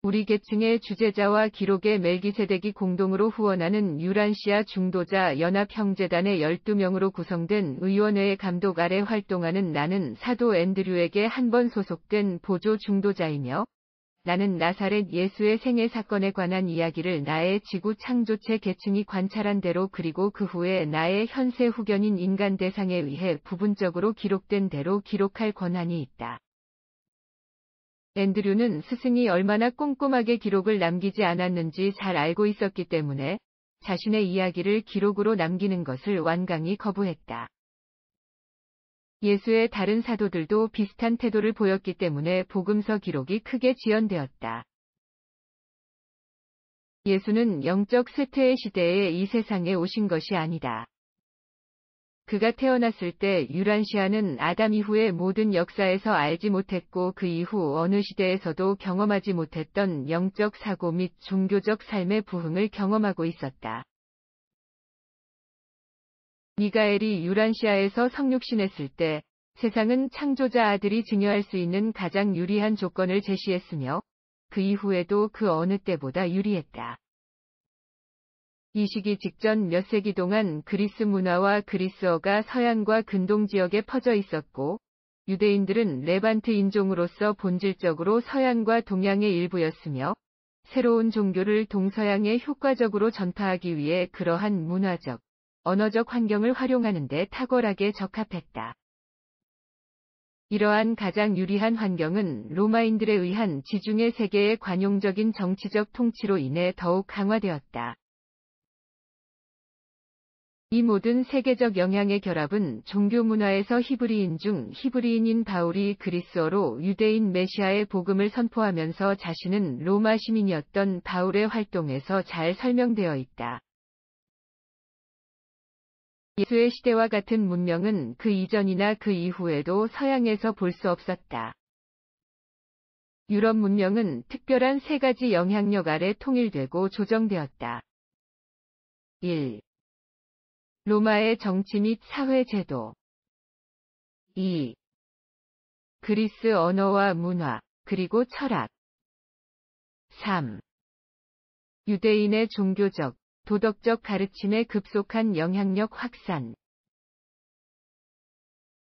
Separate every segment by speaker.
Speaker 1: 우리 계층의 주재자와 기록의 멜기세덱이 공동으로 후원하는 유란시아 중도자 연합형제단의 12명으로 구성된 의원회의 감독 아래 활동하는 나는 사도 앤드류에게 한 번 소속된 보조 중도자이며 나는 나사렛 예수의 생애 사건에 관한 이야기를 나의 지구 창조체 계층이 관찰한 대로 그리고 그 후에 나의 현세 후견인 인간 대상에 의해 부분적으로 기록된 대로 기록할 권한이 있다. 앤드류는 스승이 얼마나 꼼꼼하게 기록을 남기지 않았는지 잘 알고 있었기 때문에 자신의 이야기를 기록으로 남기는 것을 완강히 거부했다. 예수의 다른 사도들도 비슷한 태도를 보였기 때문에 복음서 기록이 크게 지연되었다. 예수는 영적 쇠퇴의 시대에 이 세상에 오신 것이 아니다. 그가 태어났을 때 유란시아는 아담 이후의 모든 역사에서 알지 못했고 그 이후 어느 시대에서도 경험하지 못했던 영적 사고 및 종교적 삶의 부흥을 경험하고 있었다. 미가엘이 유란시아에서 성육신했을 때 세상은 창조자 아들이 증여할 수 있는 가장 유리한 조건을 제시했으며 그 이후에도 그 어느 때보다 유리했다. 이 시기 직전 몇 세기 동안 그리스 문화와 그리스어가 서양과 근동 지역에 퍼져 있었고 유대인들은 레반트 인종으로서 본질적으로 서양과 동양의 일부였으며 새로운 종교를 동서양에 효과적으로 전파하기 위해 그러한 문화적, 언어적 환경을 활용하는 데 탁월하게 적합했다. 이러한 가장 유리한 환경은 로마인들에 의한 지중해 세계의 관용적인 정치적 통치로 인해 더욱 강화되었다. 이 모든 세계적 영향의 결합은 종교 문화에서 히브리인 중 히브리인인 바울이 그리스어로 유대인 메시아의 복음을 선포하면서 자신은 로마 시민이었던 바울의 활동에서 잘 설명되어 있다. 예수의 시대와 같은 문명은 그 이전이나 그 이후에도 서양에서 볼 수 없었다. 유럽 문명은 특별한 세 가지 영향력 아래 통일되고 조정되었다. 1. 로마의 정치 및 사회 제도. 2. 그리스 언어와 문화, 그리고 철학. 3. 유대인의 종교적, 도덕적 가르침의 급속한 영향력 확산.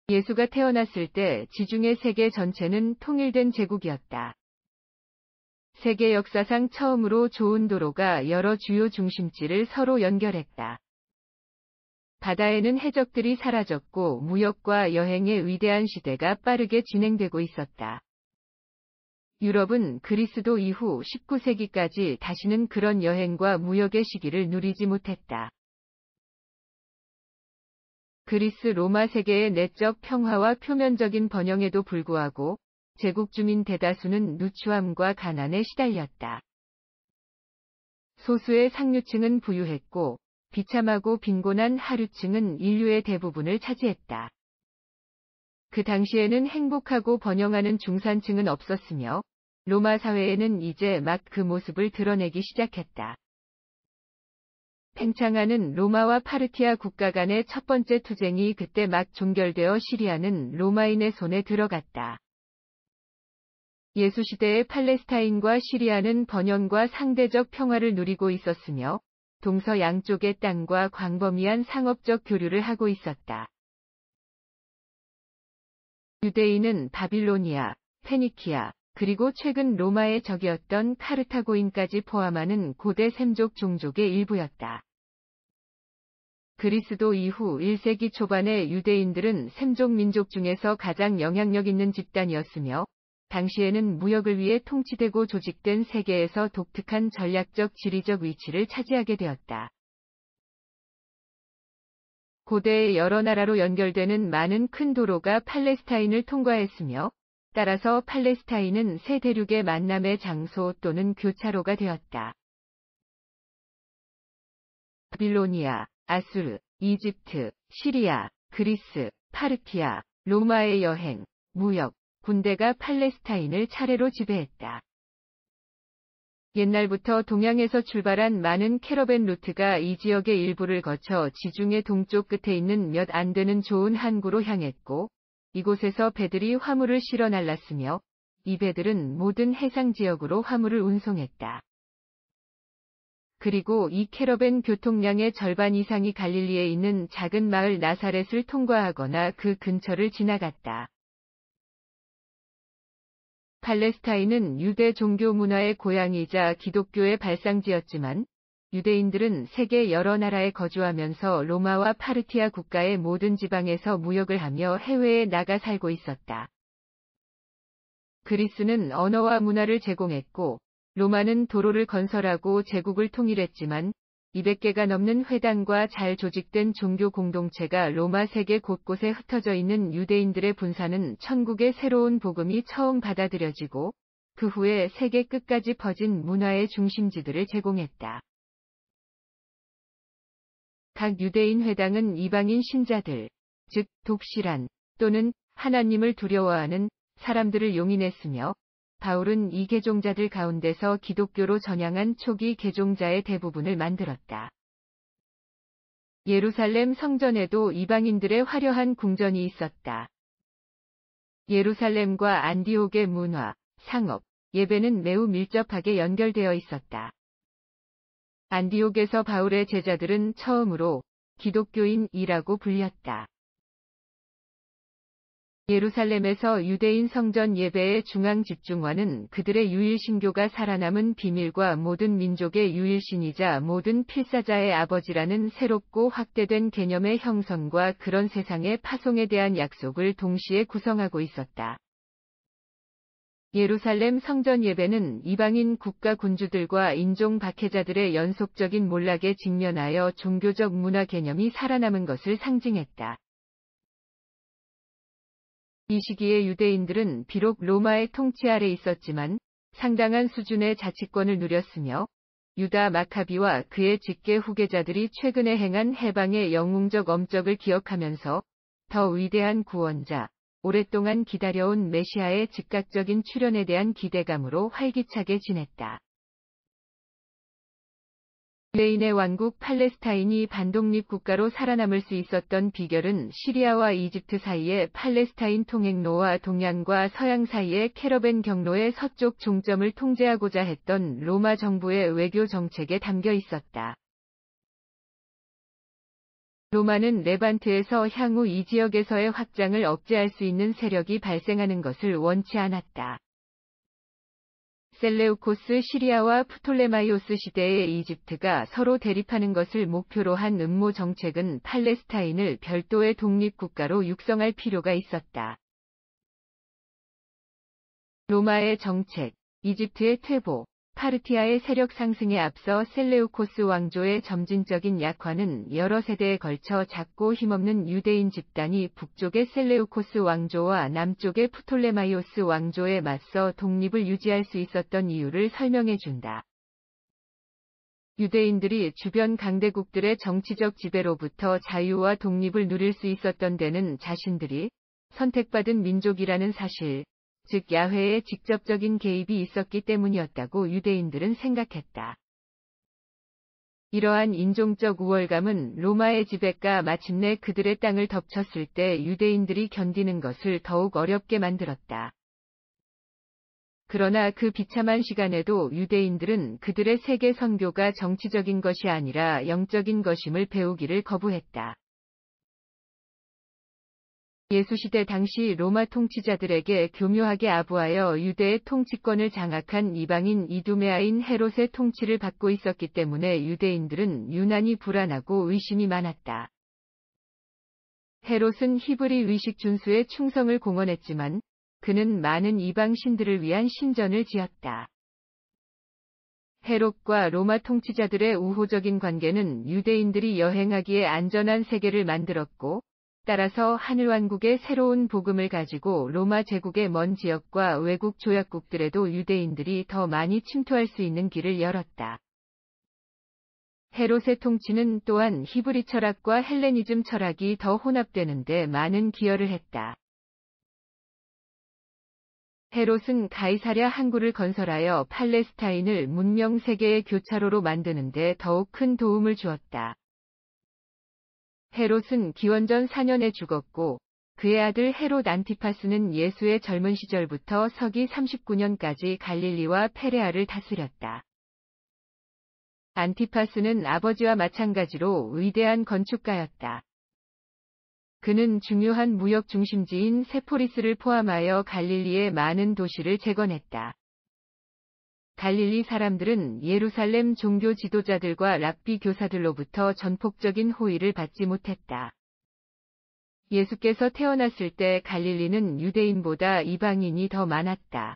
Speaker 1: 예수가 태어났을 때 지중해 세계 전체는 통일된 제국이었다. 세계 역사상 처음으로 좋은 도로가 여러 주요 중심지를 서로 연결했다. 바다에는 해적들이 사라졌고 무역과 여행의 위대한 시대가 빠르게 진행되고 있었다. 유럽은 그리스도 이후 19세기까지 다시는 그런 여행과 무역의 시기를 누리지 못했다. 그리스 로마 세계의 내적 평화와 표면적인 번영에도 불구하고 제국 주민 대다수는 누추함과 가난에 시달렸다. 소수의 상류층은 부유했고 비참하고 빈곤한 하류층은 인류의 대부분을 차지했다. 그 당시에는 행복하고 번영하는 중산층은 없었으며 로마 사회에는 이제 막 그 모습을 드러내기 시작했다. 팽창하는 로마와 파르티아 국가 간의 첫 번째 투쟁이 그때 막 종결되어 시리아는 로마인의 손에 들어갔다. 예수 시대의 팔레스타인과 시리아는 번영과 상대적 평화를 누리고 있었으며 동서 양쪽의 땅과 광범위한 상업적 교류를 하고 있었다. 유대인은 바빌로니아, 페니키아, 그리고 최근 로마의 적이었던 카르타고인까지 포함하는 고대 셈족 종족의 일부였다. 그리스도 이후 1세기 초반의 유대인들은 셈족 민족 중에서 가장 영향력 있는 집단이었으며 당시에는 무역을 위해 통치되고 조직된 세계에서 독특한 전략적 지리적 위치를 차지하게 되었다. 고대의 여러 나라로 연결되는 많은 큰 도로가 팔레스타인을 통과했으며 따라서 팔레스타인은 세 대륙의 만남의 장소 또는 교차로가 되었다. 바빌로니아, 아수르, 이집트, 시리아, 그리스, 파르티아, 로마의 여행, 무역, 군대가 팔레스타인을 차례로 지배했다. 옛날부터 동양에서 출발한 많은 캐러밴 루트가 이 지역의 일부를 거쳐 지중해 동쪽 끝에 있는 몇 안 되는 좋은 항구로 향했고 이곳에서 배들이 화물을 실어 날랐으며 이 배들은 모든 해상 지역으로 화물을 운송했다. 그리고 이 캐러밴 교통량의 절반 이상이 갈릴리에 있는 작은 마을 나사렛을 통과하거나 그 근처를 지나갔다. 팔레스타인은 유대 종교 문화의 고향이자 기독교의 발상지였지만 유대인들은 세계 여러 나라에 거주하면서 로마와 파르티아 국가의 모든 지방에서 무역을 하며 해외에 나가 살고 있었다. 그리스는 언어와 문화를 제공했고 로마는 도로를 건설하고 제국을 통일했지만 200개가 넘는 회당과 잘 조직된 종교 공동체가 로마 세계 곳곳에 흩어져 있는 유대인들의 분산은 천국의 새로운 복음이 처음 받아들여지고 그 후에 세계 끝까지 퍼진 문화의 중심지들을 제공했다. 각 유대인 회당은 이방인 신자들, 즉 독실한 또는 하나님을 두려워하는 사람들을 용인했으며 바울은 이 개종자들 가운데서 기독교로 전향한 초기 개종자의 대부분을 만들었다. 예루살렘 성전에도 이방인들의 화려한 궁전이 있었다. 예루살렘과 안디옥의 문화, 상업, 예배는 매우 밀접하게 연결되어 있었다. 안디옥에서 바울의 제자들은 처음으로 기독교인이라고 불렸다. 예루살렘에서 유대인 성전 예배의 중앙 집중화는 그들의 유일신교가 살아남은 비밀과 모든 민족의 유일신이자 모든 필사자의 아버지라는 새롭고 확대된 개념의 형성과 그런 세상의 파송에 대한 약속을 동시에 구성하고 있었다. 예루살렘 성전 예배는 이방인 국가 군주들과 인종 박해자들의 연속적인 몰락에 직면하여 종교적 문화 개념이 살아남은 것을 상징했다. 이 시기에 유대인들은 비록 로마의 통치 아래 있었지만 상당한 수준의 자치권을 누렸으며 유다 마카비와 그의 직계 후계자들이 최근에 행한 해방의 영웅적 업적을 기억하면서 더 위대한 구원자, 오랫동안 기다려온 메시아의 즉각적인 출현에 대한 기대감으로 활기차게 지냈다. 유대인의 왕국 팔레스타인이 반독립 국가로 살아남을 수 있었던 비결은 시리아와 이집트 사이의 팔레스타인 통행로와 동양과 서양 사이의 캐러밴 경로의 서쪽 종점을 통제하고자 했던 로마 정부의 외교 정책에 담겨 있었다. 로마는 레반트에서 향후 이 지역에서의 확장을 억제할 수 있는 세력이 발생하는 것을 원치 않았다. 셀레우코스 시리아와 프톨레마이오스 시대의 이집트가 서로 대립하는 것을 목표로 한 음모 정책은 팔레스타인을 별도의 독립국가로 육성할 필요가 있었다. 로마의 정책, 이집트의 퇴보, 파르티아의 세력 상승에 앞서 셀레우코스 왕조의 점진적인 약화는 여러 세대에 걸쳐 작고 힘없는 유대인 집단이 북쪽의 셀레우코스 왕조와 남쪽의 프톨레마이오스 왕조에 맞서 독립을 유지할 수 있었던 이유를 설명해준다. 유대인들이 주변 강대국들의 정치적 지배로부터 자유와 독립을 누릴 수 있었던 데는 자신들이 선택받은 민족이라는 사실, 즉 야훼의 직접적인 개입이 있었기 때문이었다고 유대인들은 생각했다. 이러한 인종적 우월감은 로마의 지배가 마침내 그들의 땅을 덮쳤을 때 유대인들이 견디는 것을 더욱 어렵게 만들었다. 그러나 그 비참한 시간에도 유대인들은 그들의 세계 선교가 정치적인 것이 아니라 영적인 것임을 배우기를 거부했다. 예수시대 당시 로마 통치자들에게 교묘하게 아부하여 유대의 통치권을 장악한 이방인 이두메아인 헤롯의 통치를 받고 있었기 때문에 유대인들은 유난히 불안하고 의심이 많았다. 헤롯은 히브리 의식 준수에 충성을 공언했지만 그는 많은 이방 신들을 위한 신전을 지었다. 헤롯과 로마 통치자들의 우호적인 관계는 유대인들이 여행하기에 안전한 세계를 만들었고 따라서 하늘왕국의 새로운 복음을 가지고 로마 제국의 먼 지역과 외국 조약국들에도 유대인들이 더 많이 침투할 수 있는 길을 열었다. 헤롯의 통치는 또한 히브리 철학과 헬레니즘 철학이 더 혼합되는데 많은 기여를 했다. 헤롯은 가이사랴 항구를 건설하여 팔레스타인을 문명 세계의 교차로로 만드는 데 더욱 큰 도움을 주었다. 헤롯은 기원전 4년에 죽었고 그의 아들 헤롯 안티파스는 예수의 젊은 시절부터 서기 39년까지 갈릴리와 페레아를 다스렸다. 안티파스는 아버지와 마찬가지로 위대한 건축가였다. 그는 중요한 무역 중심지인 세포리스를 포함하여 갈릴리의 많은 도시를 재건했다. 갈릴리 사람들은 예루살렘 종교 지도자들과 랍비 교사들로부터 전폭적인 호의를 받지 못했다. 예수께서 태어났을 때 갈릴리는 유대인보다 이방인이 더 많았다.